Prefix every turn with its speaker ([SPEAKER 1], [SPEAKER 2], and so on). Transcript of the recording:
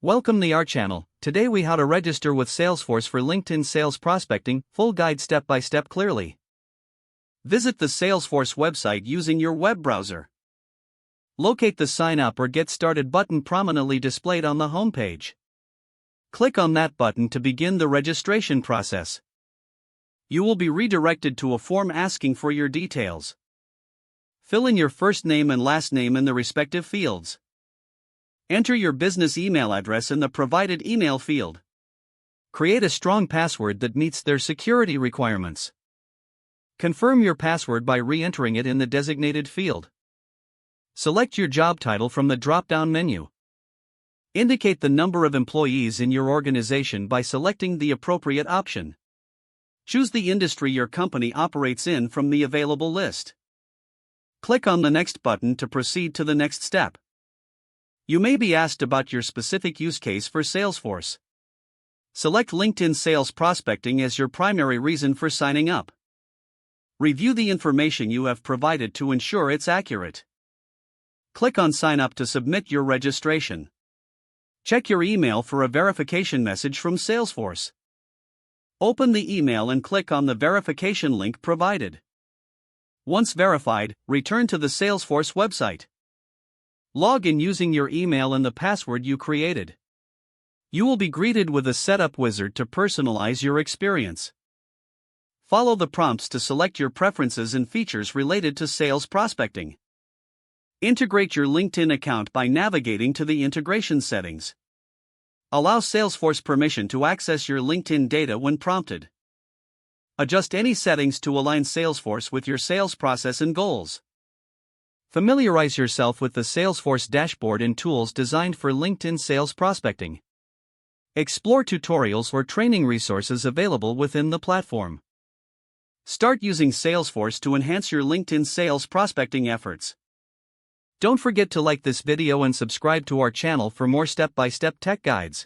[SPEAKER 1] Welcome to our channel. Today we how to register with Salesforce for LinkedIn sales prospecting, full guide step by step clearly. Visit the Salesforce website using your web browser. Locate the sign up or get started button prominently displayed on the homepage. Click on that button to begin the registration process. You will be redirected to a form asking for your details. Fill in your first name and last name in the respective fields. Enter your business email address in the provided email field. Create a strong password that meets their security requirements. Confirm your password by re-entering it in the designated field. Select your job title from the drop-down menu. Indicate the number of employees in your organization by selecting the appropriate option. Choose the industry your company operates in from the available list. Click on the Next button to proceed to the next step. You may be asked about your specific use case for Salesforce. Select LinkedIn sales prospecting as your primary reason for signing up. Review the information you have provided to ensure it's accurate. Click on Sign Up to submit your registration. Check your email for a verification message from Salesforce. Open the email and click on the verification link provided. Once verified, return to the Salesforce website. Log in using your email and the password you created. You will be greeted with a setup wizard to personalize your experience. Follow the prompts to select your preferences and features related to sales prospecting. Integrate your LinkedIn account by navigating to the integration settings. Allow Salesforce permission to access your LinkedIn data when prompted. Adjust any settings to align Salesforce with your sales process and goals. Familiarize yourself with the Salesforce dashboard and tools designed for LinkedIn sales prospecting. Explore tutorials or training resources available within the platform. Start using Salesforce to enhance your LinkedIn sales prospecting efforts. Don't forget to like this video and subscribe to our channel for more step-by-step tech guides.